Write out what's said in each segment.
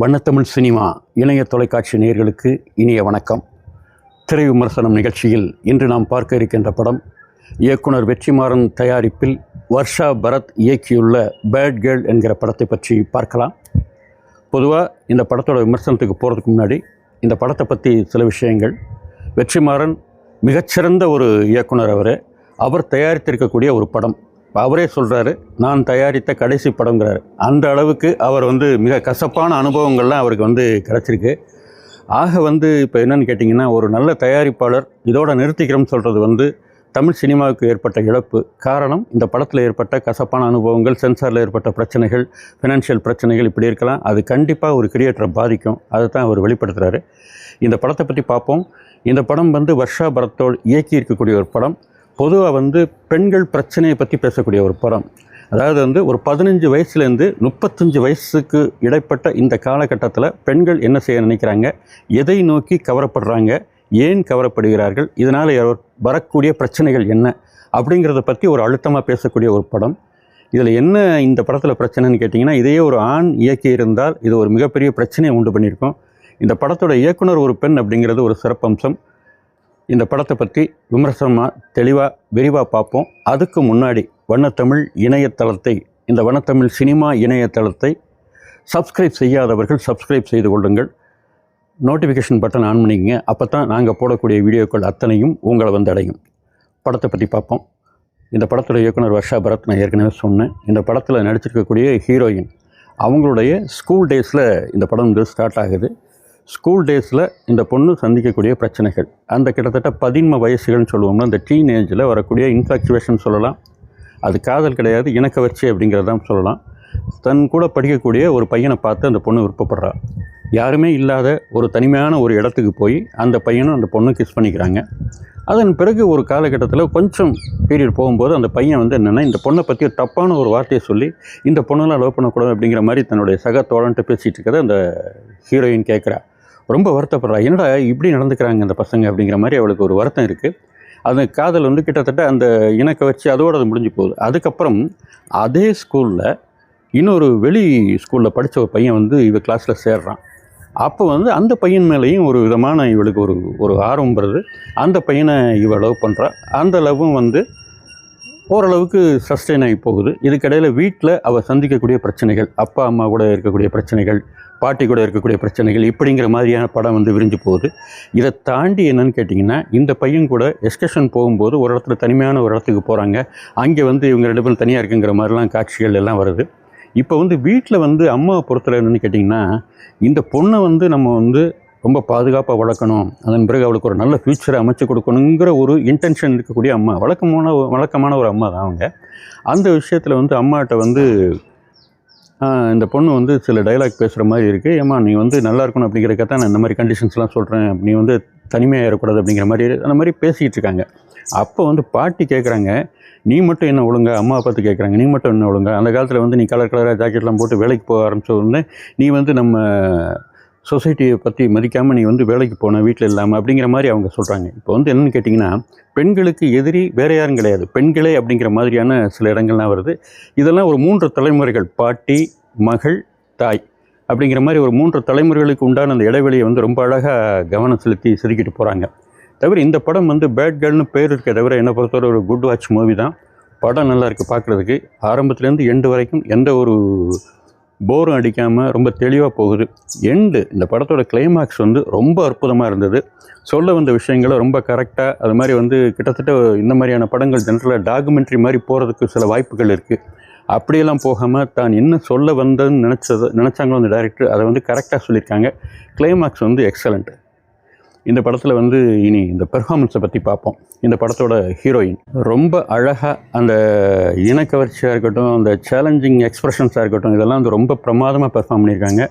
வண்ணத்தமிழ் cinema இணைய தொலைக்காட்சி நேயர்களுக்கு இனிய வணக்கம். திரை விமர்சனம் நிகழ்ச்சியில் இன்று நாம் பார்க்க இருக்கின்ற படம் இயக்குனர் வெற்றிமாறன் தயாரிப்பில் வர்ஷா பரத் இயக்கியுள்ள பேட் கேர்ள் என்கிற படத்தை பற்றி பார்க்கலாம். பொதுவாக இந்த படத்தோட விமர்சனத்துக்கு போகிறதுக்கு முன்னாடி இந்த படத்தை பற்றி சில விஷயங்கள். வெற்றிமாறன் மிகச்சிறந்த ஒரு இயக்குனர். அவர் தயாரித்திருக்கக்கூடிய ஒரு படம். அவரே சொல்கிறாரு, நான் தயாரித்த கடைசி படங்கிறார். அந்த அளவுக்கு அவர் மிக கசப்பான அனுபவங்கள்லாம் அவருக்கு கிடச்சிருக்கு. ஆக இப்போ என்னென்னு கேட்டிங்கன்னா, ஒரு நல்ல தயாரிப்பாளர் இதோட நிறுத்திக்கிறோம்னு சொல்கிறது தமிழ் சினிமாவுக்கு ஏற்பட்ட இழப்பு. காரணம், இந்த படத்தில் ஏற்பட்ட கசப்பான அனுபவங்கள், சென்சாரில் ஏற்பட்ட பிரச்சனைகள், ஃபினான்ஷியல் பிரச்சனைகள் இப்படி இருக்கலாம். அது கண்டிப்பாக ஒரு கிரியேட்டரை பாதிக்கும். அதை தான் அவர் வெளிப்படுத்துகிறாரு. இந்த படத்தை பற்றி பார்ப்போம். இந்த படம் வர்ஷா பரத்தோடு இயக்கி இருக்கக்கூடிய ஒரு படம். பொதுவாக பெண்கள் பிரச்சனையை பற்றி பேசக்கூடிய ஒரு படம். அதாவது ஒரு 15 வயசுலேருந்து 35 வயசுக்கு இடைப்பட்ட இந்த காலகட்டத்தில் பெண்கள் என்ன செய்ய நினைக்கிறாங்க, எதை நோக்கி கவரப்படுறாங்க, ஏன் கவரப்படுகிறார்கள், இதனால் வரக்கூடிய பிரச்சனைகள் என்ன அப்படிங்கிறத பற்றி ஒரு அழுத்தமாக பேசக்கூடிய ஒரு படம். இதில் என்ன இந்த படத்தில் பிரச்சனைன்னு கேட்டிங்கன்னா, இதையே ஒரு ஆண் இயக்கி இருந்தால் இது ஒரு மிகப்பெரிய பிரச்சனையை உண்டு பண்ணியிருக்கோம். இந்த படத்தோட இயக்குனர் ஒரு பெண் அப்படிங்கிறது ஒரு சிறப்பம்சம். இந்த படத்தை பற்றி விமர்சனமாக தெளிவாக விரிவாக பார்ப்போம். அதுக்கு முன்னாடி வண்ணத்தமிழ் இணையதளத்தை, இந்த வண்ணத்தமிழ் சினிமா இணையதளத்தை சப்ஸ்கிரைப் செய்யாதவர்கள் சப்ஸ்கிரைப் செய்து கொள்ளுங்கள். நோட்டிஃபிகேஷன் பட்டன் ஆன் பண்ணிக்கங்க. அப்போ தான் நாங்கள் போடக்கூடிய வீடியோக்கள் அத்தனையும் உங்களை அடையும். படத்தை பற்றி பார்ப்போம். இந்த படத்தோட இயக்குனர் வர்ஷா பரத் நான் ஏற்கனவே சொன்னேன். இந்த படத்தில் நடிச்சிருக்கக்கூடிய ஹீரோயின் அவங்களுடைய ஸ்கூல் டேஸில் இந்த படம் ஸ்டார்ட் ஆகுது. ஸ்கூல் டேஸில் இந்த பொண்ணு சந்திக்கக்கூடிய பிரச்சனைகள், அந்த கிட்டத்தட்ட 13 வயசுகள்னு சொல்லுவோம்னா, அந்த டீனேஜில் வரக்கூடிய இன்ஃபாக்சுவேஷன் சொல்லலாம். அது காதல் கிடையாது, இணக்கவர்ச்சி அப்படிங்கிறதான் சொல்லலாம். தன் கூட படிக்கக்கூடிய ஒரு பையனை பார்த்து அந்த பொண்ணு விருப்பப்படுறா. யாருமே இல்லாத ஒரு தனிமையான ஒரு இடத்துக்கு போய் அந்த பையனும் அந்த பொண்ணும் கிஸ் பண்ணிக்கிறாங்க. அதன் பிறகு ஒரு காலகட்டத்தில் கொஞ்சம் பீரியட் போகும்போது அந்த பையன் என்னென்னா, இந்த பொண்ணை பற்றி ஒரு தப்பான ஒரு வார்த்தையை சொல்லி இந்த பொண்ணெல்லாம் லவ் பண்ணக்கூடாது அப்படிங்கிற மாதிரி தன்னுடைய சக தோழன்ட்டு பேசிகிட்டு இருக்கிறத அந்த ஹீரோயின் கேட்குறா. ரொம்ப வருத்தப்படுறா. என்னடா இப்படி நடந்துக்கிறாங்க அந்த பசங்க அப்படிங்கிற மாதிரி அவளுக்கு ஒரு வருத்தம் இருக்குது. அந்த காதல் கிட்டத்தட்ட அந்த இணக்க வச்சு அதோடு அது முடிஞ்சு போகுது. அதுக்கப்புறம் அதே ஸ்கூலில் இன்னொரு வெளி ஸ்கூலில் படித்த ஒரு பையன் இவ கிளாஸில் சேர்றான். அப்போ அந்த பையன் மேலேயும் ஒரு விதமான இவளுக்கு ஒரு ஆர்வம் வருது. அந்த பையனை இவ லவ் பண்ணுறா. அந்த லவ்வும் ஓரளவுக்கு சஸ்டெயின் ஆகி போகுது. இதுக்கிடையில் வீட்டில் அவள் சந்திக்கக்கூடிய பிரச்சனைகள், அப்பா அம்மா கூட இருக்கக்கூடிய பிரச்சனைகள், பாட்டி கூட இருக்கக்கூடிய பிரச்சனைகள், இப்படிங்கிற மாதிரியான படம் விரிஞ்சு போகுது. இதை தாண்டி என்னன்னு கேட்டிங்கன்னா, இந்த பையன் கூட எஸ்கர்ஷன் போகும்போது ஒரு இடத்துல தனிமையான ஒரு இடத்துக்கு போகிறாங்க. அங்கே இவங்க 2 பேரும் தனியாக இருக்குங்கிற மாதிரிலாம் காட்சிகள் எல்லாம் வருது. இப்போ வீட்டில் அம்மாவை பொறுத்தல என்னென்னு கேட்டிங்கன்னா, இந்த பொண்ணை நம்ம ரொம்ப பாதுகாப்பாக வளர்க்கணும், அதன் பிறகு அவளுக்கு ஒரு நல்ல ஃப்யூச்சரை அமைச்சு கொடுக்கணுங்கிற ஒரு இன்டென்ஷன் இருக்கக்கூடிய அம்மா, வழக்கமான ஒரு அம்மா தான் அவங்க. அந்த விஷயத்தில் அம்மாட்ட இந்த பொண்ணு சில டைலாக் பேசுகிற மாதிரி இருக்குது. ஏம்மா நீ நல்லா இருக்கணும் அப்படிங்கிறக்க தான் நான் இந்த மாதிரி கண்டிஷன்ஸ்லாம் சொல்கிறேன், நீ தனிமையாக ஏறக்கூடாது அப்படிங்கிற மாதிரி அந்த மாதிரி பேசிகிட்டு இருக்காங்க. அப்போ பாட்டி கேட்குறாங்க, நீ மட்டும் என்ன ஒழுங்கா, அம்மாவை பார்த்து கேட்குறாங்க, நீ மட்டும் என்ன ஒழுங்கா, அந்த காலத்தில் நீ கலர் கலராக ஜாக்கெட்லாம் போட்டு வேலைக்கு போக ஆரம்பிச்ச உடனே நீ நம்ம சொசைட்டியை பற்றி மதிக்காமல் நீ வேலைக்கு போன, வீட்டில் இல்லாமல் அப்படிங்கிற மாதிரி அவங்க சொல்கிறாங்க. இப்போ என்னென்னு கேட்டிங்கன்னா, பெண்களுக்கு எதிரி வேறு யாரும் கிடையாது, பெண்களே அப்படிங்கிற மாதிரியான சில இடங்கள்லாம் வருது. இதெல்லாம் ஒரு 3 தலைமுறைகள், பாட்டி, மகள், தாய் அப்படிங்கிற மாதிரி ஒரு 3 தலைமுறைகளுக்கு உண்டான அந்த இடைவெளியை ரொம்ப அழகாக கவனம் செலுத்தி செதுக்கிட்டு போகிறாங்க. தவிர இந்த படம் பேட் கேர்ள்னு பேர் இருக்க தவிர என்னை பொறுத்தவரை ஒரு குட் வாட்ச் மூவி தான். படம் நல்லா இருக்குது பார்க்குறதுக்கு. ஆரம்பத்துலேருந்து எண்டு வரைக்கும் எந்த ஒரு போரும் அடிக்காமல் ரொம்ப தெளிவாக போகுது. இந்த படத்தோட கிளைமாக்ஸ் ரொம்ப அற்புதமாக இருந்தது. சொல்ல வந்த விஷயங்களை ரொம்ப கரெக்டாக, அது மாதிரி கிட்டத்தட்ட இந்த மாதிரியான படங்கள் ஜென்ரலாக டாக்குமெண்ட்ரி மாதிரி போகிறதுக்கு சில வாய்ப்புகள் இருக்குது. அப்படியெல்லாம் போகாமல் தான் என்ன சொல்ல வந்ததுன்னு நினச்சாங்களோ அந்த டைரக்டர், அதை கரெக்டாக சொல்லியிருக்காங்க. Climax excellent. இந்த படத்தில் இனி இந்த பெர்ஃபார்மன்ஸை பற்றி பார்ப்போம். இந்த படத்தோட ஹீரோயின் ரொம்ப அழகாக அந்த இனக்கவர்ச்சியாக இருக்கட்டும், அந்த சேலஞ்சிங் எக்ஸ்ப்ரெஷன்ஸாக இருக்கட்டும், இதெல்லாம் ரொம்ப பிரமாதமாக பெர்ஃபார்ம் பண்ணியிருக்காங்க.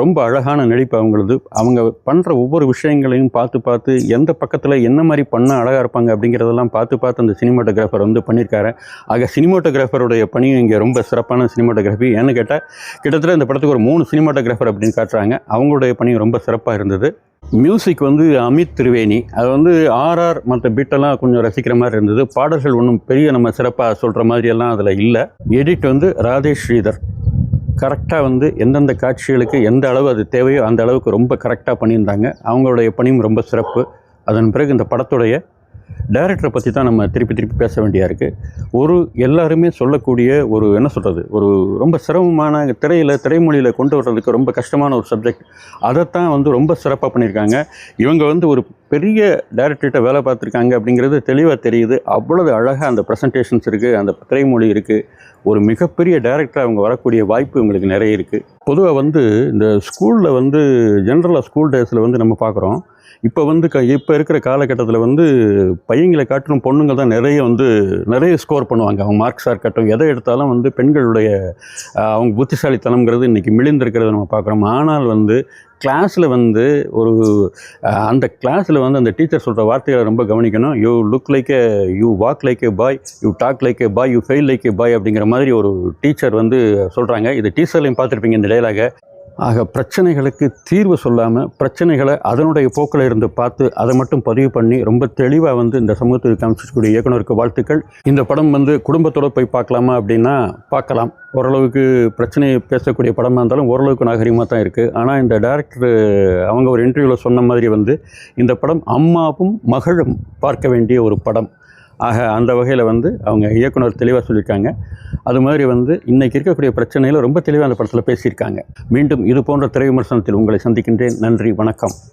ரொம்ப அழகான நடிப்பு அவங்களது. அவங்க பண்ணுற ஒவ்வொரு விஷயங்களையும் பார்த்து எந்த பக்கத்தில் என்ன மாதிரி பண்ணால் அழகாக இருப்பாங்க அப்படிங்கிறதெல்லாம் பார்த்து அந்த சினிமாட்டோகிராஃபர் பண்ணியிருக்காரு. ஆக சினிமாட்டோகிராஃபருடைய பணியும் இங்கே ரொம்ப சிறப்பான சினிமாட்டோகிராஃபி. ஏன்னு கேட்டால் கிட்டத்தட்ட இந்த படத்துக்கு ஒரு 3 சினிமாட்டோகிராஃபர் அப்படின்னு காட்டுறாங்க. அவங்களுடைய பணியும் ரொம்ப சிறப்பாக இருந்தது. மியூசிக் அமித் திரிவேணி, அது ஆர்ஆர் மற்ற பீட்டெல்லாம் கொஞ்சம் ரசிக்கிற மாதிரி இருந்தது. பாடல்கள் ஒன்றும் பெரிய நம்ம சிறப்பாக சொல்கிற மாதிரியெல்லாம் அதில் இல்லை. எடிட் ராதேஷ் ஸ்ரீதர். கரெக்டாக வந்து எந்தெந்த காட்சிகளுக்கு எந்த அளவு அது தேவையோ அந்த அளவுக்கு ரொம்ப கரெக்டாக பண்ணியிருந்தாங்க. அவங்களுடைய பணியும் ரொம்ப சிறப்பு. அதன் பிறகு இந்த படத்துடைய டைரக்டரை பற்றி தான் நம்ம திருப்பி பேச வேண்டியா இருக்குது. எல்லாருமே சொல்லக்கூடிய என்ன சொல்கிறது, ரொம்ப சிரமமான திரைமொழியில் கொண்டு வர்றதுக்கு ரொம்ப கஷ்டமான ஒரு சப்ஜெக்ட். அதைத்தான் வந்து ரொம்ப சிறப்பாக பண்ணியிருக்காங்க. இவங்க வந்து ஒரு பெரிய டைரக்டர்கிட்ட வேலை பார்த்துருக்காங்க அப்படிங்கிறது தெளிவாக தெரியுது. அவ்வளவு அழகாக அந்த ப்ரெசன்டேஷன்ஸ் இருக்குது, அந்த திரைமொழி இருக்குது. ஒரு மிகப்பெரிய டைரக்டராக அவங்க வரக்கூடிய வாய்ப்பு உங்களுக்கு நிறைய இருக்குது. பொதுவாக வந்து இந்த ஸ்கூலில் வந்து ஜென்ரலாக ஸ்கூல் டேஸில் வந்து நம்ம பார்க்குறோம். இப்போ வந்து இப்போ இருக்கிற காலகட்டத்தில் வந்து பையங்களை காட்டிலும் பொண்ணுங்க தான் நிறைய ஸ்கோர் பண்ணுவாங்க. அவங்க மார்க்ஸாக இருக்கட்டும், எதை எடுத்தாலும் வந்து பெண்களுடைய அவங்க புத்திசாலித்தனம்ங்கிறது இன்றைக்கி மிளிந்திருக்கிறத நம்ம பார்க்குறோம். ஆனால் வந்து கிளாஸில் வந்து அந்த கிளாஸில் வந்து அந்த டீச்சர் சொல்கிற வார்த்தைகளை ரொம்ப கவனிக்கணும். You walk like a boy, you talk like a boy, you fail like a boy அப்படிங்கிற மாதிரி ஒரு டீச்சர் வந்து சொல்கிறாங்க. இது டீச்சர்லையும் பார்த்துருப்பீங்க இந்த டயலாகை. ஆக பிரச்சனைகளுக்கு தீர்வு சொல்லாமல் பிரச்சனைகளை அதனுடைய போக்கில் இருந்து பார்த்து அதை மட்டும் பதிவு பண்ணி ரொம்ப தெளிவாக வந்து இந்த சமூகத்துக்கு காமிச்சிக்கூடிய இயக்குனருக்கு வாழ்த்துக்கள். இந்த படம் வந்து குடும்பத்தோடு போய் பார்க்கலாமா அப்படின்னா பார்க்கலாம். ஓரளவுக்கு பிரச்சனையை பேசக்கூடிய படமாக இருந்தாலும் ஓரளவுக்கு நாகரிகமாக தான் இருக்குது. ஆனால் இந்த டைரக்டர் அவங்க ஒரு இன்டர்வியூவில் சொன்ன மாதிரி வந்து இந்த படம் அம்மாவும் மகளும் பார்க்க வேண்டிய ஒரு படம். ஆக அந்த வகையில் வந்து அவங்க இயக்குனர் தெளிவாக சொல்லியிருக்காங்க. அது மாதிரி வந்து இன்றைக்கி இருக்கக்கூடிய பிரச்சனையில் ரொம்ப தெளிவாக அந்த படத்தில் பேசியிருக்காங்க. மீண்டும் இது போன்ற திரை விமர்சனத்தில் உங்களை சந்திக்கின்றேன். நன்றி, வணக்கம்.